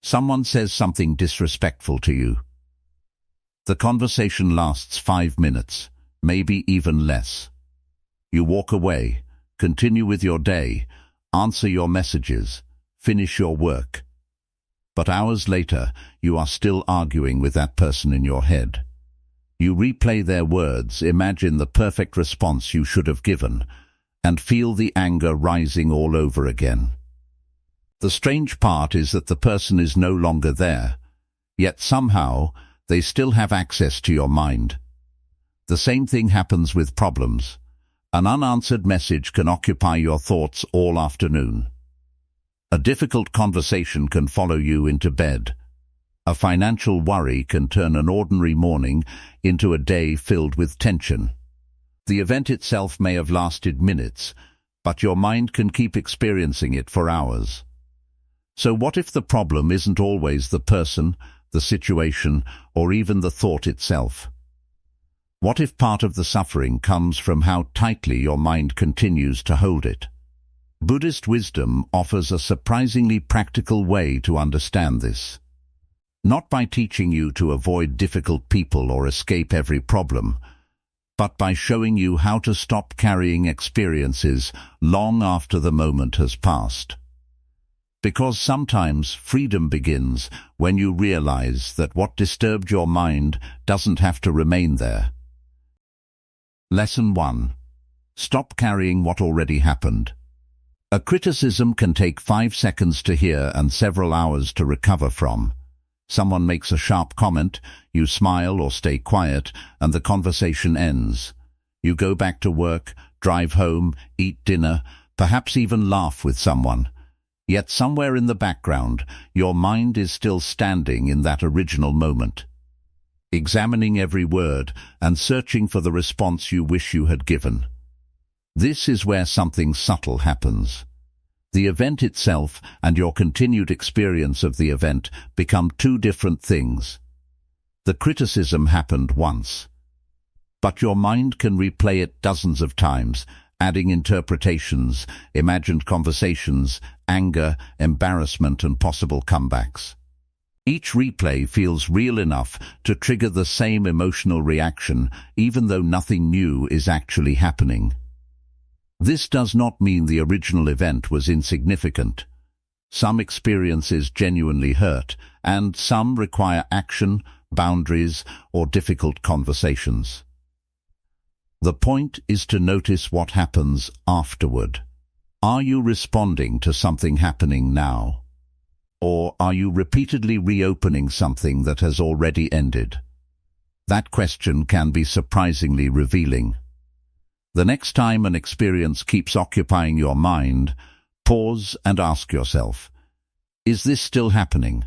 Someone says something disrespectful to you. The conversation lasts 5 minutes, maybe even less. You walk away, continue with your day, answer your messages, finish your work. But hours later, you are still arguing with that person in your head. You replay their words, imagine the perfect response you should have given, and feel the anger rising all over again. The strange part is that the person is no longer there, yet somehow they still have access to your mind. The same thing happens with problems. An unanswered message can occupy your thoughts all afternoon. A difficult conversation can follow you into bed. A financial worry can turn an ordinary morning into a day filled with tension. The event itself may have lasted minutes, but your mind can keep experiencing it for hours. So what if the problem isn't always the person, the situation, or even the thought itself? What if part of the suffering comes from how tightly your mind continues to hold it? Buddhist wisdom offers a surprisingly practical way to understand this. Not by teaching you to avoid difficult people or escape every problem, but by showing you how to stop carrying experiences long after the moment has passed. Because sometimes freedom begins when you realize that what disturbed your mind doesn't have to remain there. Lesson 1. Stop carrying what already happened. A criticism can take 5 seconds to hear and several hours to recover from. Someone makes a sharp comment, you smile or stay quiet, and the conversation ends. You go back to work, drive home, eat dinner, perhaps even laugh with someone. Yet somewhere in the background, your mind is still standing in that original moment, examining every word and searching for the response you wish you had given. This is where something subtle happens. The event itself and your continued experience of the event become two different things. The criticism happened once, but your mind can replay it dozens of times, adding interpretations, imagined conversations, anger, embarrassment, and possible comebacks. Each replay feels real enough to trigger the same emotional reaction, even though nothing new is actually happening. This does not mean the original event was insignificant. Some experiences genuinely hurt, and some require action, boundaries, or difficult conversations. The point is to notice what happens afterward. Are you responding to something happening now? Or are you repeatedly reopening something that has already ended? That question can be surprisingly revealing. The next time an experience keeps occupying your mind, pause and ask yourself, is this still happening?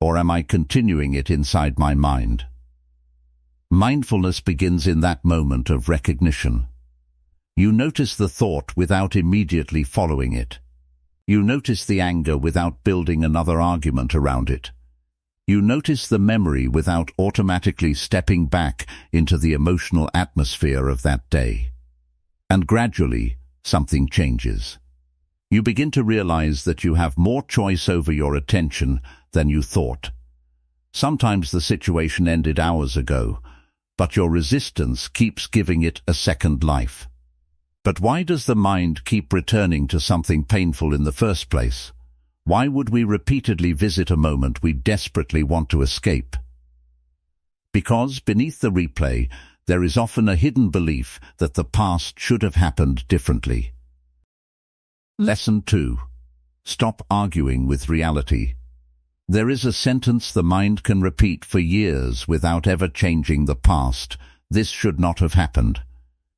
Or am I continuing it inside my mind? Mindfulness begins in that moment of recognition. You notice the thought without immediately following it. You notice the anger without building another argument around it. You notice the memory without automatically stepping back into the emotional atmosphere of that day. And gradually, something changes. You begin to realize that you have more choice over your attention than you thought. Sometimes the situation ended hours ago, but your resistance keeps giving it a second life. But why does the mind keep returning to something painful in the first place? Why would we repeatedly visit a moment we desperately want to escape? Because beneath the replay, there is often a hidden belief that the past should have happened differently. Lesson 2. Stop arguing with reality. There is a sentence the mind can repeat for years without ever changing the past. This should not have happened.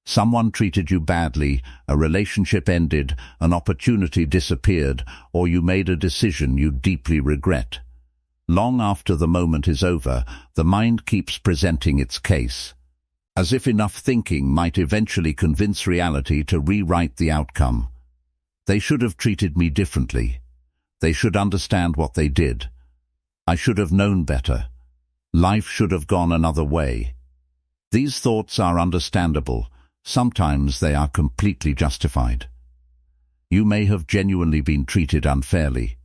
Someone treated you badly, a relationship ended, an opportunity disappeared, or you made a decision you deeply regret. Long after the moment is over, the mind keeps presenting its case, as if enough thinking might eventually convince reality to rewrite the outcome. They should have treated me differently. They should understand what they did. I should have known better. Life should have gone another way. These thoughts are understandable. Sometimes they are completely justified. You may have genuinely been treated unfairly.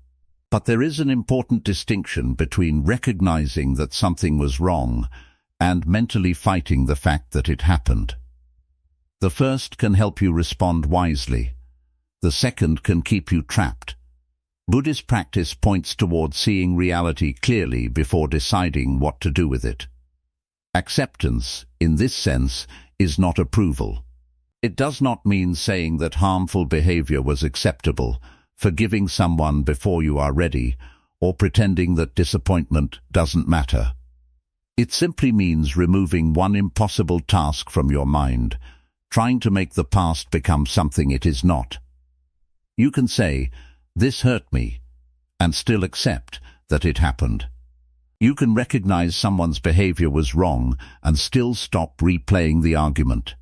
But there is an important distinction between recognizing that something was wrong and mentally fighting the fact that it happened. The first can help you respond wisely. The second can keep you trapped. Buddhist practice points toward seeing reality clearly before deciding what to do with it. Acceptance, in this sense, is not approval. It does not mean saying that harmful behavior was acceptable, forgiving someone before you are ready, or pretending that disappointment doesn't matter. It simply means removing one impossible task from your mind, trying to make the past become something it is not. You can say, "This hurt me," and still accept that it happened. You can recognize someone's behavior was wrong and still stop replaying the argument.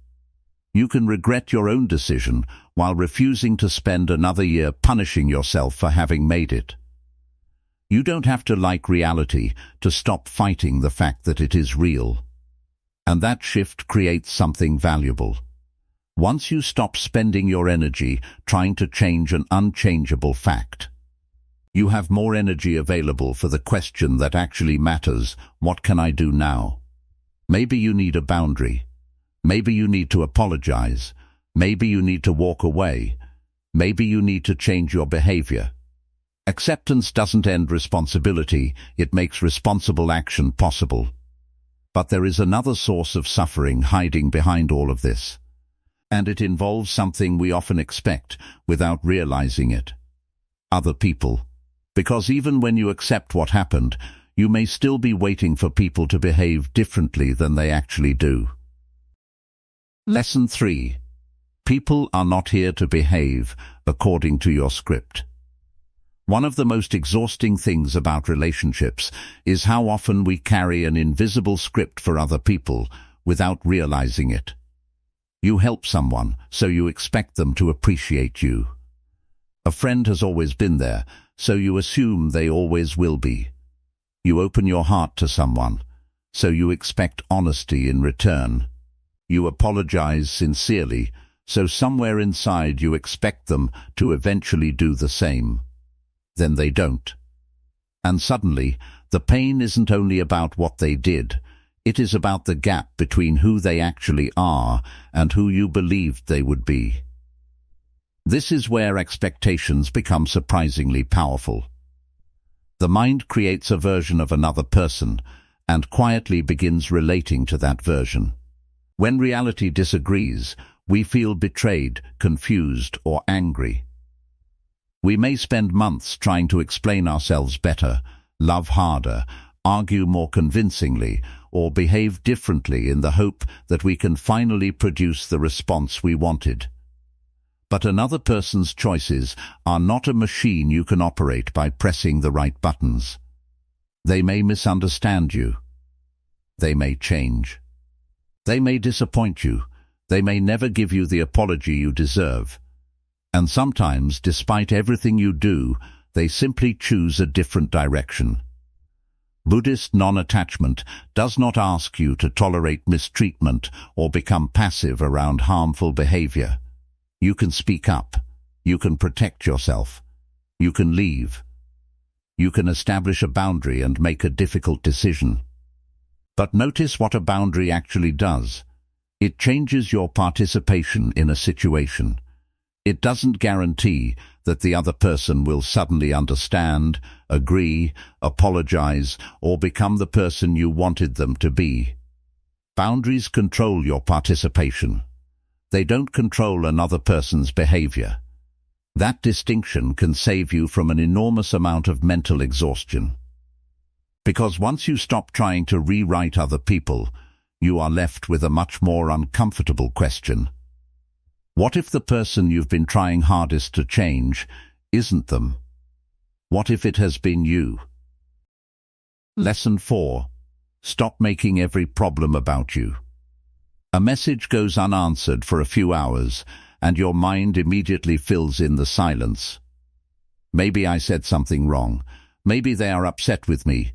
You can regret your own decision while refusing to spend another year punishing yourself for having made it. You don't have to like reality to stop fighting the fact that it is real. And that shift creates something valuable. Once you stop spending your energy trying to change an unchangeable fact, you have more energy available for the question that actually matters: what can I do now? Maybe you need a boundary. Maybe you need to apologize. Maybe you need to walk away. Maybe you need to change your behavior. Acceptance doesn't end responsibility, it makes responsible action possible. But there is another source of suffering hiding behind all of this. And it involves something we often expect without realizing it: other people. Because even when you accept what happened, you may still be waiting for people to behave differently than they actually do. Lesson 3. People are not here to behave according to your script. One of the most exhausting things about relationships is how often we carry an invisible script for other people without realizing it. You help someone, so you expect them to appreciate you. A friend has always been there, so you assume they always will be. You open your heart to someone, so you expect honesty in return. You apologize sincerely, so somewhere inside you expect them to eventually do the same. Then they don't. And suddenly, the pain isn't only about what they did, it is about the gap between who they actually are and who you believed they would be. This is where expectations become surprisingly powerful. The mind creates a version of another person and quietly begins relating to that version. When reality disagrees, we feel betrayed, confused, or angry. We may spend months trying to explain ourselves better, love harder, argue more convincingly, or behave differently in the hope that we can finally produce the response we wanted. But another person's choices are not a machine you can operate by pressing the right buttons. They may misunderstand you. They may change. They may disappoint you. They may never give you the apology you deserve. And sometimes, despite everything you do, they simply choose a different direction. Buddhist non-attachment does not ask you to tolerate mistreatment or become passive around harmful behavior. You can speak up. You can protect yourself. You can leave. You can establish a boundary and make a difficult decision. But notice what a boundary actually does. It changes your participation in a situation. It doesn't guarantee that the other person will suddenly understand, agree, apologize, or become the person you wanted them to be. Boundaries control your participation. They don't control another person's behavior. That distinction can save you from an enormous amount of mental exhaustion. Because once you stop trying to rewrite other people, you are left with a much more uncomfortable question. What if the person you've been trying hardest to change isn't them? What if it has been you? Lesson 4. Stop making every problem about you. A message goes unanswered for a few hours, and your mind immediately fills in the silence. Maybe I said something wrong. Maybe they are upset with me.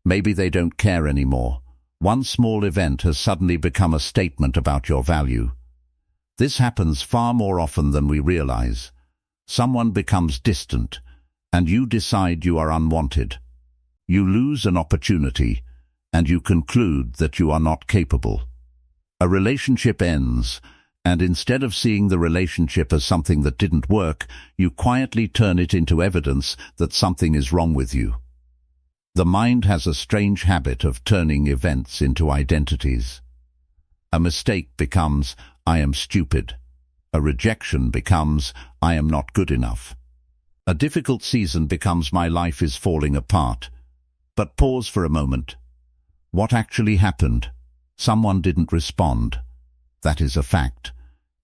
Maybe they don't care anymore. One small event has suddenly become a statement about your value. This happens far more often than we realize. Someone becomes distant, and you decide you are unwanted. You lose an opportunity, and you conclude that you are not capable. A relationship ends, and instead of seeing the relationship as something that didn't work, you quietly turn it into evidence that something is wrong with you. The mind has a strange habit of turning events into identities. A mistake becomes, "I am stupid." A rejection becomes, "I am not good enough." A difficult season becomes, "My life is falling apart." But pause for a moment. What actually happened? Someone didn't respond. That is a fact.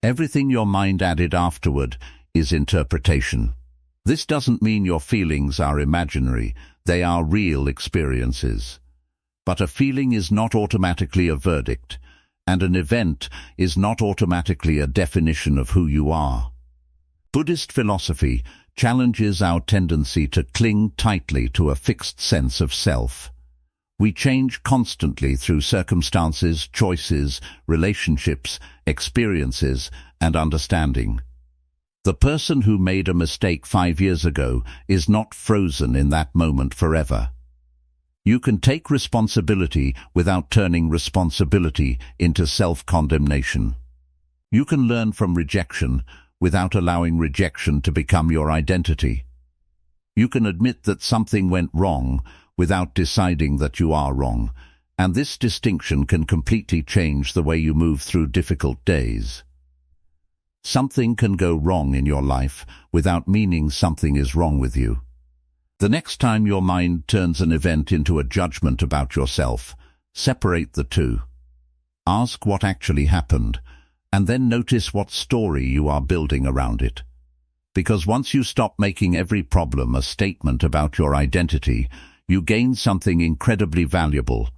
Everything your mind added afterward is interpretation. This doesn't mean your feelings are imaginary. They are real experiences. But a feeling is not automatically a verdict, and an event is not automatically a definition of who you are. Buddhist philosophy challenges our tendency to cling tightly to a fixed sense of self. We change constantly through circumstances, choices, relationships, experiences, and understanding. The person who made a mistake 5 years ago is not frozen in that moment forever. You can take responsibility without turning responsibility into self-condemnation. You can learn from rejection without allowing rejection to become your identity. You can admit that something went wrong without deciding that you are wrong, and this distinction can completely change the way you move through difficult days. Something can go wrong in your life without meaning something is wrong with you. The next time your mind turns an event into a judgment about yourself, separate the two. Ask what actually happened, and then notice what story you are building around it. Because once you stop making every problem a statement about your identity, you gain something incredibly valuable: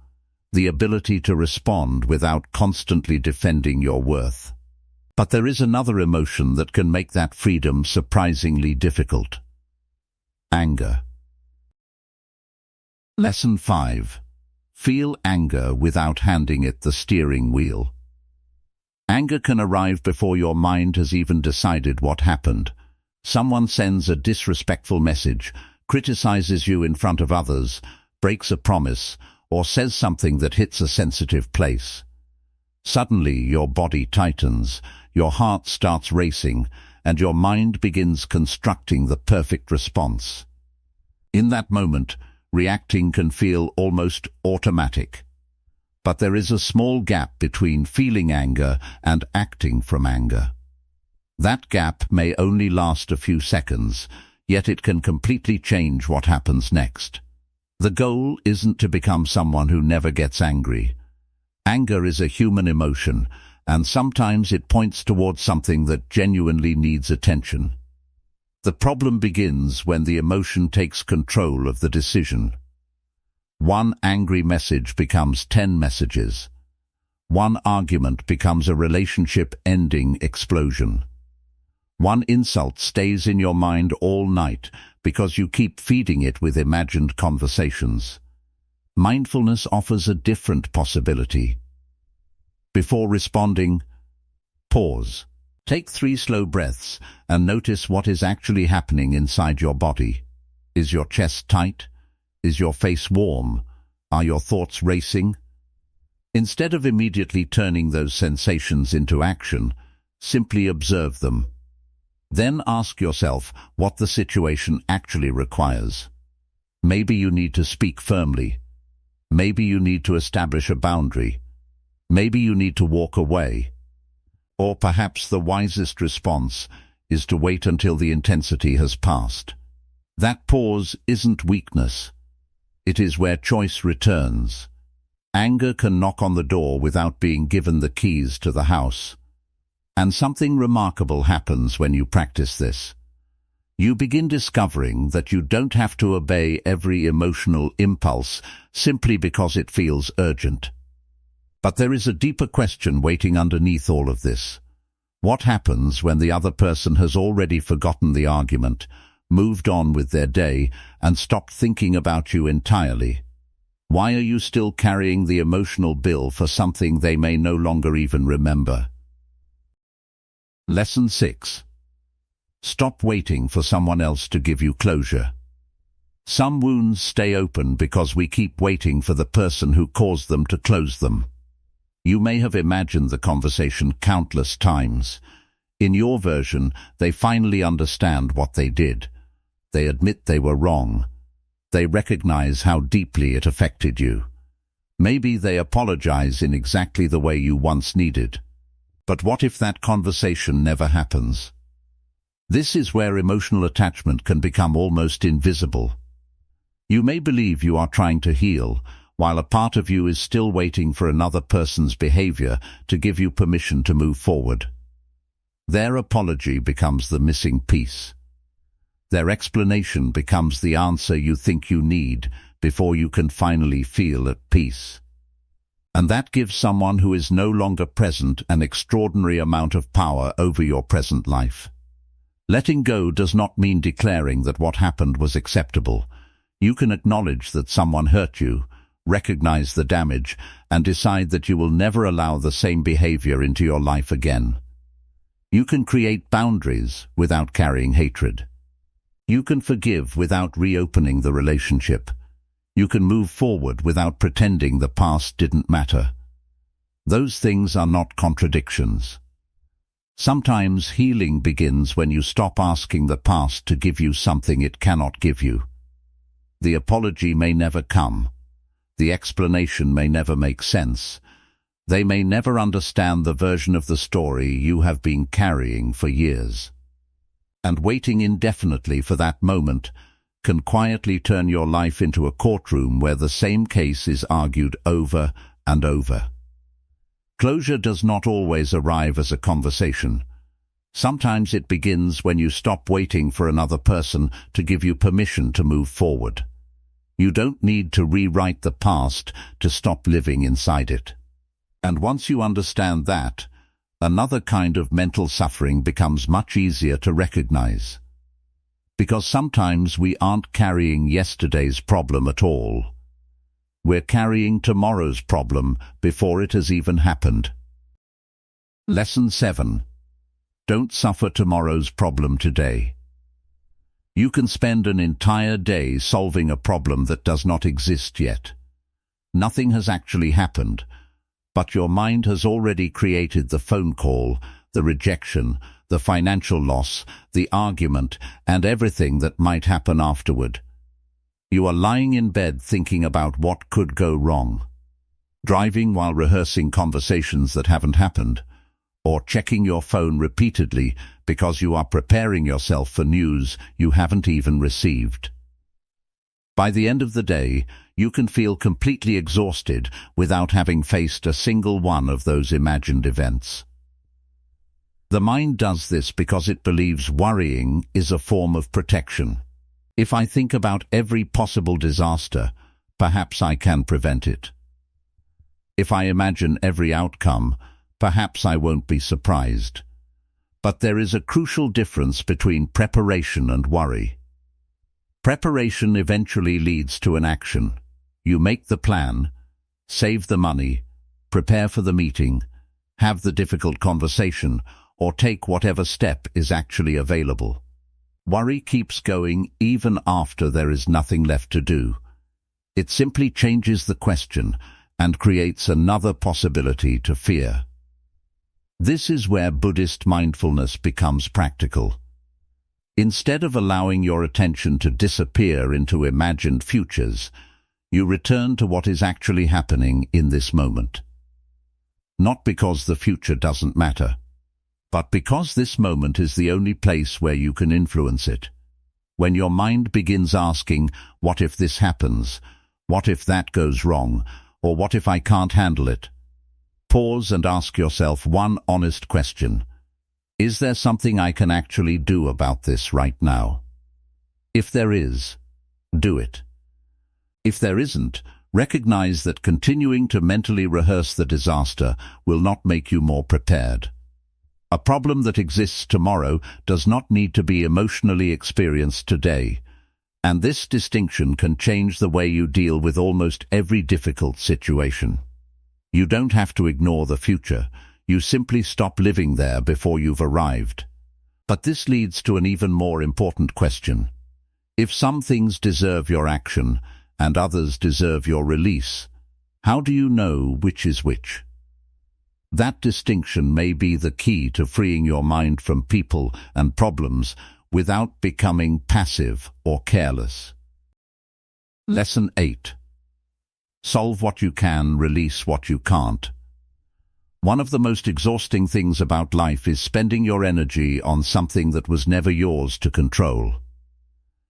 the ability to respond without constantly defending your worth. But there is another emotion that can make that freedom surprisingly difficult: anger. Lesson 5. Feel anger without handing it the steering wheel. Anger can arrive before your mind has even decided what happened. Someone sends a disrespectful message, criticizes you in front of others, breaks a promise, or says something that hits a sensitive place. Suddenly your body tightens, your heart starts racing, and your mind begins constructing the perfect response. In that moment, reacting can feel almost automatic. But there is a small gap between feeling anger and acting from anger. That gap may only last a few seconds, yet it can completely change what happens next. The goal isn't to become someone who never gets angry. Anger is a human emotion, and sometimes it points towards something that genuinely needs attention. The problem begins when the emotion takes control of the decision. One angry message becomes 10 messages. One argument becomes a relationship-ending explosion. One insult stays in your mind all night because you keep feeding it with imagined conversations. Mindfulness offers a different possibility. Before responding, pause. Take 3 slow breaths and notice what is actually happening inside your body. Is your chest tight? Is your face warm? Are your thoughts racing? Instead of immediately turning those sensations into action, simply observe them. Then ask yourself what the situation actually requires. Maybe you need to speak firmly. Maybe you need to establish a boundary. Maybe you need to walk away. Or perhaps the wisest response is to wait until the intensity has passed. That pause isn't weakness. It is where choice returns. Anger can knock on the door without being given the keys to the house. And something remarkable happens when you practice this. You begin discovering that you don't have to obey every emotional impulse simply because it feels urgent. But there is a deeper question waiting underneath all of this. What happens when the other person has already forgotten the argument, moved on with their day, and stopped thinking about you entirely? Why are you still carrying the emotional bill for something they may no longer even remember? Lesson 6. Stop waiting for someone else to give you closure. Some wounds stay open because we keep waiting for the person who caused them to close them. You may have imagined the conversation countless times. In your version, they finally understand what they did. They admit they were wrong. They recognize how deeply it affected you. Maybe they apologize in exactly the way you once needed. But what if that conversation never happens? This is where emotional attachment can become almost invisible. You may believe you are trying to heal, while a part of you is still waiting for another person's behavior to give you permission to move forward. Their apology becomes the missing piece. Their explanation becomes the answer you think you need before you can finally feel at peace. And that gives someone who is no longer present an extraordinary amount of power over your present life. Letting go does not mean declaring that what happened was acceptable. You can acknowledge that someone hurt you, recognize the damage, and decide that you will never allow the same behavior into your life again. You can create boundaries without carrying hatred. You can forgive without reopening the relationship. You can move forward without pretending the past didn't matter. Those things are not contradictions. Sometimes healing begins when you stop asking the past to give you something it cannot give you. The apology may never come. The explanation may never make sense. They may never understand the version of the story you have been carrying for years. And waiting indefinitely for that moment can quietly turn your life into a courtroom where the same case is argued over and over. Closure does not always arrive as a conversation. Sometimes it begins when you stop waiting for another person to give you permission to move forward. You don't need to rewrite the past to stop living inside it. And once you understand that, another kind of mental suffering becomes much easier to recognize. Because sometimes we aren't carrying yesterday's problem at all. We're carrying tomorrow's problem before it has even happened. Lesson 7. Don't suffer tomorrow's problem today. You can spend an entire day solving a problem that does not exist yet. Nothing has actually happened, but your mind has already created the phone call, the rejection, the financial loss, the argument, and everything that might happen afterward. You are lying in bed thinking about what could go wrong, driving while rehearsing conversations that haven't happened, or checking your phone repeatedly because you are preparing yourself for news you haven't even received. By the end of the day, you can feel completely exhausted without having faced a single one of those imagined events. The mind does this because it believes worrying is a form of protection. If I think about every possible disaster, perhaps I can prevent it. If I imagine every outcome, perhaps I won't be surprised. But there is a crucial difference between preparation and worry. Preparation eventually leads to an action. You make the plan, save the money, prepare for the meeting, have the difficult conversation, or take whatever step is actually available. Worry keeps going even after there is nothing left to do. It simply changes the question and creates another possibility to fear. This is where Buddhist mindfulness becomes practical. Instead of allowing your attention to disappear into imagined futures, you return to what is actually happening in this moment. Not because the future doesn't matter, but because this moment is the only place where you can influence it. When your mind begins asking, what if this happens? What if that goes wrong? Or what if I can't handle it? Pause and ask yourself one honest question. Is there something I can actually do about this right now? If there is, do it. If there isn't, recognize that continuing to mentally rehearse the disaster will not make you more prepared. A problem that exists tomorrow does not need to be emotionally experienced today, and this distinction can change the way you deal with almost every difficult situation. You don't have to ignore the future. You simply stop living there before you've arrived. But this leads to an even more important question. If some things deserve your action and others deserve your release, how do you know which is which? That distinction may be the key to freeing your mind from people and problems without becoming passive or careless. Lesson 8. Solve what you can, release what you can't. One of the most exhausting things about life is spending your energy on something that was never yours to control.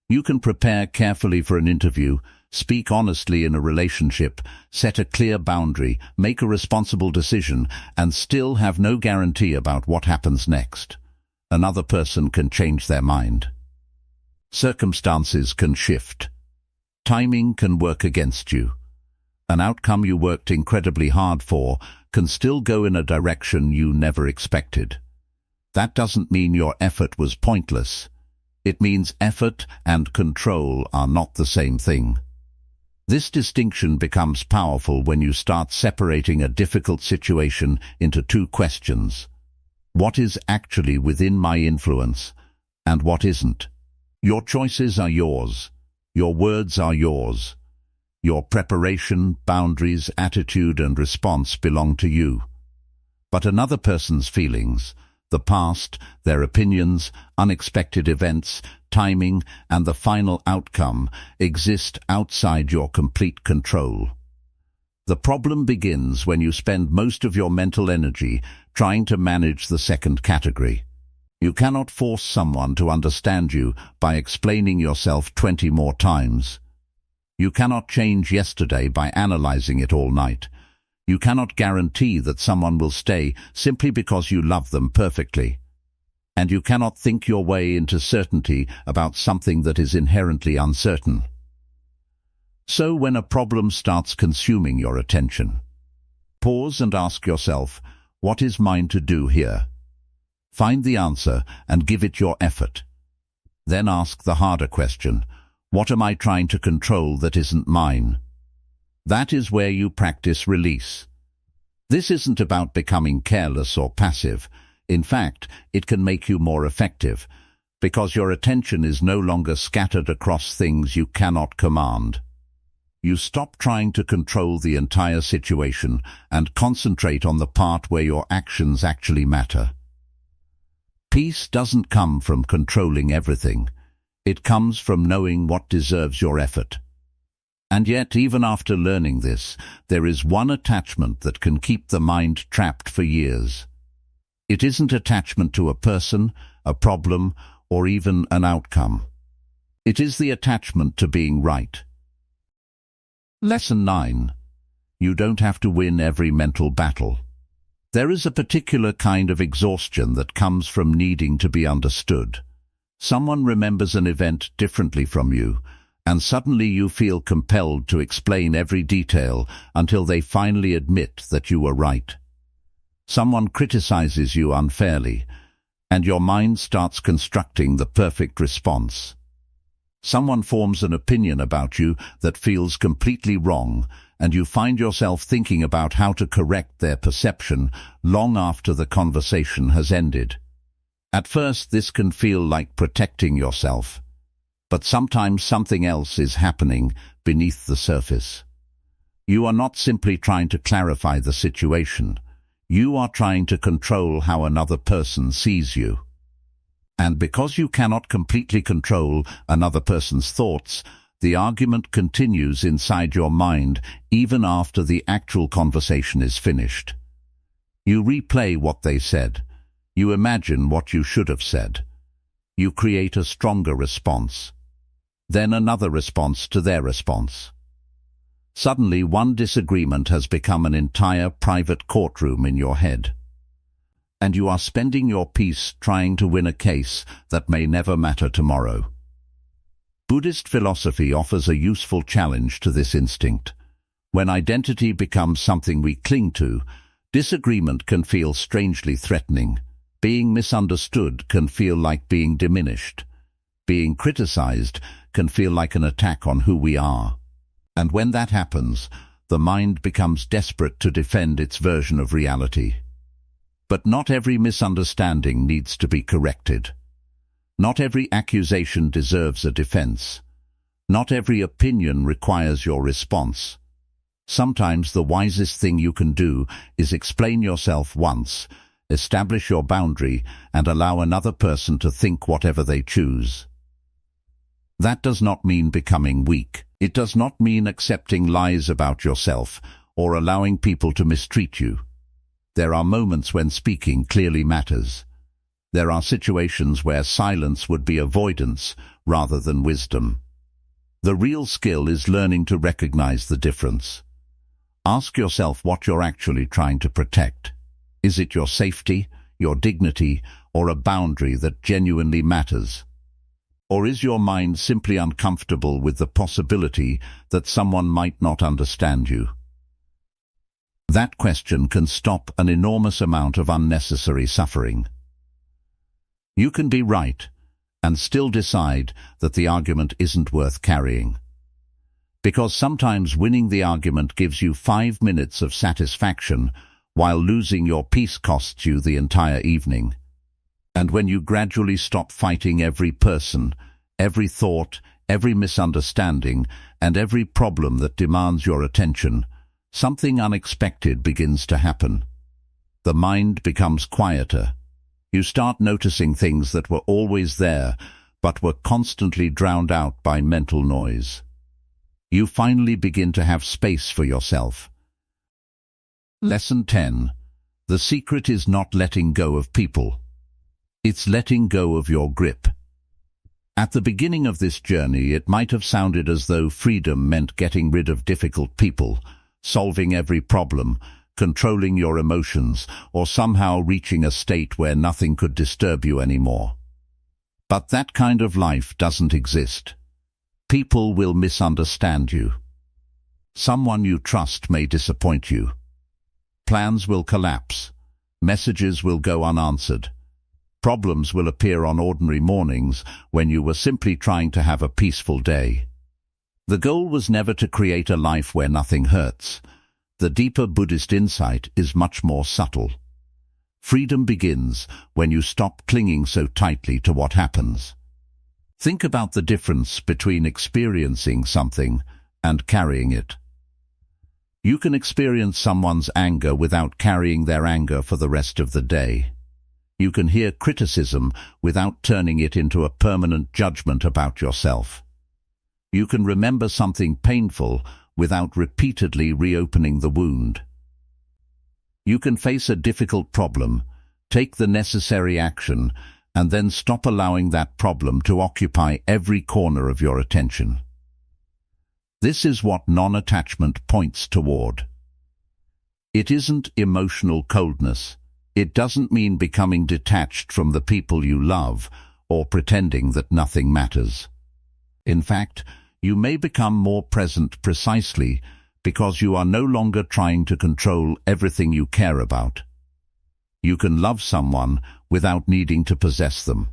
You can prepare carefully for an interview, speak honestly in a relationship, set a clear boundary, make a responsible decision, and still have no guarantee about what happens next. Another person can change their mind. Circumstances can shift. Timing can work against you. An outcome you worked incredibly hard for can still go in a direction you never expected. That doesn't mean your effort was pointless. It means effort and control are not the same thing. This distinction becomes powerful when you start separating a difficult situation into two questions. What is actually within my influence, and what isn't? Your choices are yours. Your words are yours. Your preparation, boundaries, attitude, and response belong to you. But another person's feelings, the past, their opinions, unexpected events, timing, and the final outcome exist outside your complete control. The problem begins when you spend most of your mental energy trying to manage the second category. You cannot force someone to understand you by explaining yourself 20 more times. You cannot change yesterday by analyzing it all night. You cannot guarantee that someone will stay simply because you love them perfectly. And you cannot think your way into certainty about something that is inherently uncertain. So when a problem starts consuming your attention, pause and ask yourself, what is mine to do here? Find the answer and give it your effort. Then ask the harder question, what am I trying to control that isn't mine? That is where you practice release. This isn't about becoming careless or passive. In fact, it can make you more effective, because your attention is no longer scattered across things you cannot command. You stop trying to control the entire situation and concentrate on the part where your actions actually matter. Peace doesn't come from controlling everything. It comes from knowing what deserves your effort. And yet, even after learning this, there is one attachment that can keep the mind trapped for years. It isn't attachment to a person, a problem, or even an outcome. It is the attachment to being right. Lesson 9. You don't have to win every mental battle. There is a particular kind of exhaustion that comes from needing to be understood. Someone remembers an event differently from you, and suddenly you feel compelled to explain every detail until they finally admit that you were right. Someone criticizes you unfairly, and your mind starts constructing the perfect response. Someone forms an opinion about you that feels completely wrong, and you find yourself thinking about how to correct their perception long after the conversation has ended. At first, this can feel like protecting yourself, but sometimes something else is happening beneath the surface. You are not simply trying to clarify the situation. You are trying to control how another person sees you. And because you cannot completely control another person's thoughts, the argument continues inside your mind even after the actual conversation is finished. You replay what they said. You imagine what you should have said. You create a stronger response. Then another response to their response. Suddenly, one disagreement has become an entire private courtroom in your head. And you are spending your peace trying to win a case that may never matter tomorrow. Buddhist philosophy offers a useful challenge to this instinct. When identity becomes something we cling to, disagreement can feel strangely threatening. Being misunderstood can feel like being diminished. Being criticized can feel like an attack on who we are. And when that happens, the mind becomes desperate to defend its version of reality. But not every misunderstanding needs to be corrected. Not every accusation deserves a defense. Not every opinion requires your response. Sometimes the wisest thing you can do is explain yourself once, establish your boundary, and allow another person to think whatever they choose. That does not mean becoming weak. It does not mean accepting lies about yourself or allowing people to mistreat you. There are moments when speaking clearly matters. There are situations where silence would be avoidance rather than wisdom. The real skill is learning to recognize the difference. Ask yourself what you're actually trying to protect. Is it your safety, your dignity, or a boundary that genuinely matters? Or is your mind simply uncomfortable with the possibility that someone might not understand you? That question can stop an enormous amount of unnecessary suffering. You can be right and still decide that the argument isn't worth carrying. Because sometimes winning the argument gives you 5 minutes of satisfaction, while losing your peace costs you the entire evening. And when you gradually stop fighting every person, every thought, every misunderstanding, and every problem that demands your attention, something unexpected begins to happen. The mind becomes quieter. You start noticing things that were always there, but were constantly drowned out by mental noise. You finally begin to have space for yourself. Lesson 10. The secret is not letting go of people. It's letting go of your grip. At the beginning of this journey, it might have sounded as though freedom meant getting rid of difficult people, solving every problem, controlling your emotions, or somehow reaching a state where nothing could disturb you anymore. But that kind of life doesn't exist. People will misunderstand you. Someone you trust may disappoint you. Plans will collapse. Messages will go unanswered. Problems will appear on ordinary mornings when you were simply trying to have a peaceful day. The goal was never to create a life where nothing hurts. The deeper Buddhist insight is much more subtle. Freedom begins when you stop clinging so tightly to what happens. Think about the difference between experiencing something and carrying it. You can experience someone's anger without carrying their anger for the rest of the day. You can hear criticism without turning it into a permanent judgment about yourself. You can remember something painful without repeatedly reopening the wound. You can face a difficult problem, take the necessary action, and then stop allowing that problem to occupy every corner of your attention. This is what non-attachment points toward. It isn't emotional coldness. It doesn't mean becoming detached from the people you love or pretending that nothing matters. In fact, you may become more present precisely because you are no longer trying to control everything you care about. You can love someone without needing to possess them.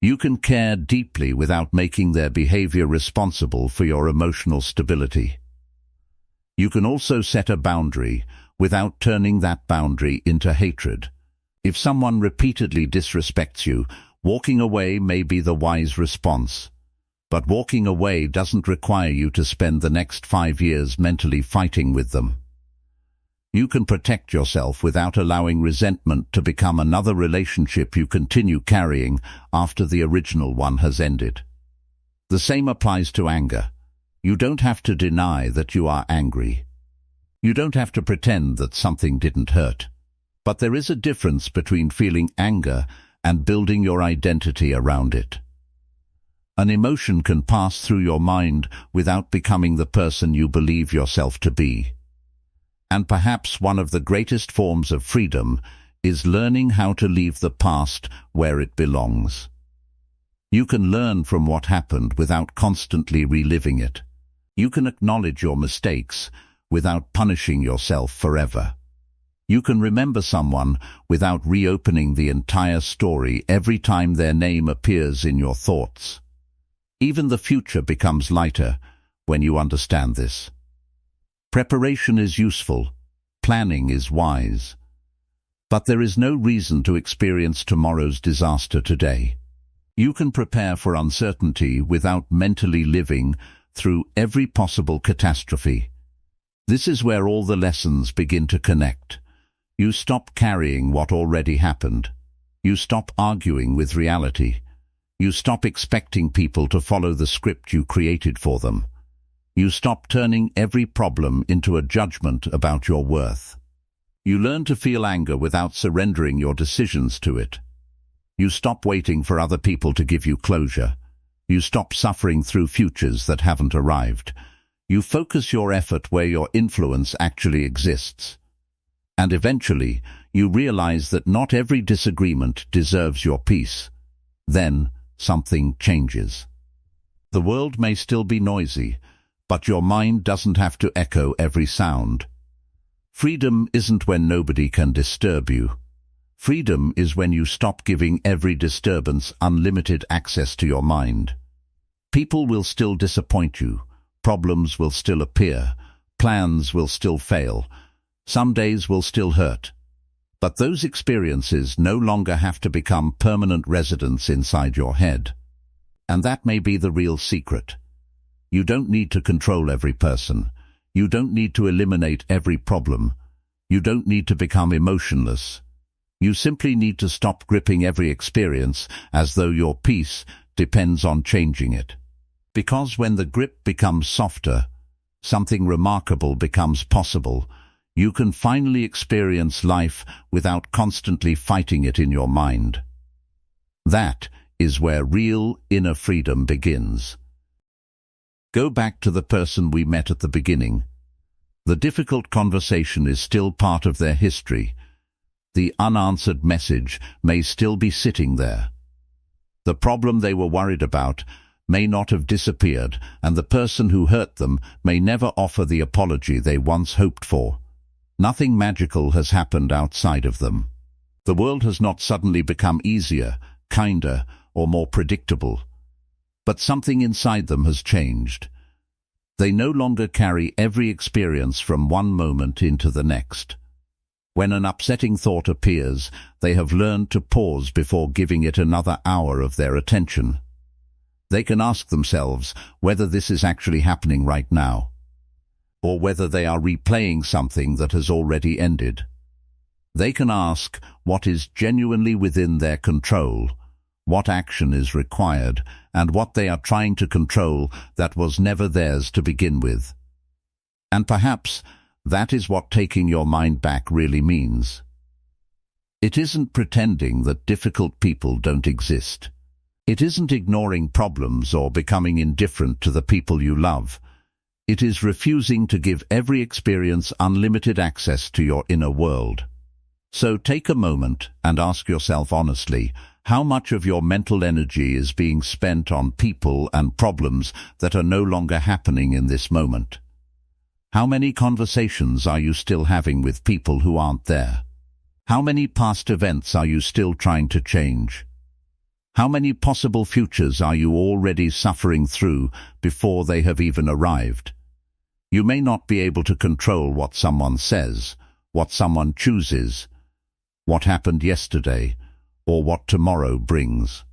You can care deeply without making their behavior responsible for your emotional stability. You can also set a boundary without turning that boundary into hatred. If someone repeatedly disrespects you, walking away may be the wise response. But walking away doesn't require you to spend the next 5 years mentally fighting with them. You can protect yourself without allowing resentment to become another relationship you continue carrying after the original one has ended. The same applies to anger. You don't have to deny that you are angry. You don't have to pretend that something didn't hurt. But there is a difference between feeling anger and building your identity around it. An emotion can pass through your mind without becoming the person you believe yourself to be. And perhaps one of the greatest forms of freedom is learning how to leave the past where it belongs. You can learn from what happened without constantly reliving it. You can acknowledge your mistakes without punishing yourself forever. You can remember someone without reopening the entire story every time their name appears in your thoughts. Even the future becomes lighter when you understand this. Preparation is useful, planning is wise. But there is no reason to experience tomorrow's disaster today. You can prepare for uncertainty without mentally living through every possible catastrophe. This is where all the lessons begin to connect. You stop carrying what already happened. You stop arguing with reality. You stop expecting people to follow the script you created for them. You stop turning every problem into a judgment about your worth. You learn to feel anger without surrendering your decisions to it. You stop waiting for other people to give you closure. You stop suffering through futures that haven't arrived. You focus your effort where your influence actually exists. And eventually, you realize that not every disagreement deserves your peace. Then, something changes. The world may still be noisy, but your mind doesn't have to echo every sound. Freedom isn't when nobody can disturb you. Freedom is when you stop giving every disturbance unlimited access to your mind. People will still disappoint you. Problems will still appear. Plans will still fail. Some days will still hurt. But those experiences no longer have to become permanent residents inside your head. And that may be the real secret. You don't need to control every person. You don't need to eliminate every problem. You don't need to become emotionless. You simply need to stop gripping every experience as though your peace depends on changing it. Because when the grip becomes softer, something remarkable becomes possible. You can finally experience life without constantly fighting it in your mind. That is where real inner freedom begins. Go back to the person we met at the beginning. The difficult conversation is still part of their history. The unanswered message may still be sitting there. The problem they were worried about may not have disappeared, and the person who hurt them may never offer the apology they once hoped for. Nothing magical has happened outside of them. The world has not suddenly become easier, kinder, or more predictable. But something inside them has changed. They no longer carry every experience from one moment into the next. When an upsetting thought appears, they have learned to pause before giving it another hour of their attention. They can ask themselves whether this is actually happening right now, or whether they are replaying something that has already ended. They can ask what is genuinely within their control, what action is required, and what they are trying to control that was never theirs to begin with. And perhaps that is what taking your mind back really means. It isn't pretending that difficult people don't exist. It isn't ignoring problems or becoming indifferent to the people you love. It is refusing to give every experience unlimited access to your inner world. So take a moment and ask yourself honestly, how much of your mental energy is being spent on people and problems that are no longer happening in this moment? How many conversations are you still having with people who aren't there? How many past events are you still trying to change? How many possible futures are you already suffering through before they have even arrived? You may not be able to control what someone says, what someone chooses, what happened yesterday, or what tomorrow brings.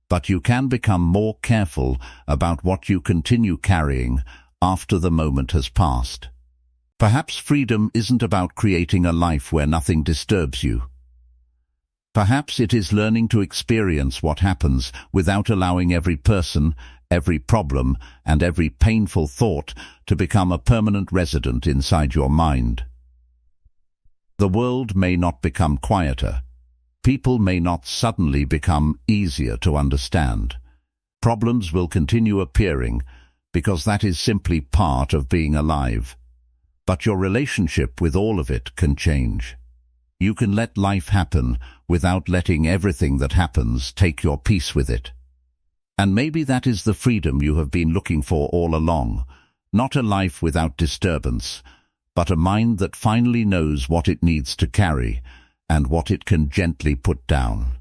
But you can become more careful about what you continue carrying after the moment has passed. Perhaps freedom isn't about creating a life where nothing disturbs you. Perhaps it is learning to experience what happens without allowing every person, every problem, and every painful thought to become a permanent resident inside your mind. The world may not become quieter. People may not suddenly become easier to understand. Problems will continue appearing because that is simply part of being alive. But your relationship with all of it can change. You can let life happen without letting everything that happens take your peace with it. And maybe that is the freedom you have been looking for all along. Not a life without disturbance, but a mind that finally knows what it needs to carry and what it can gently put down.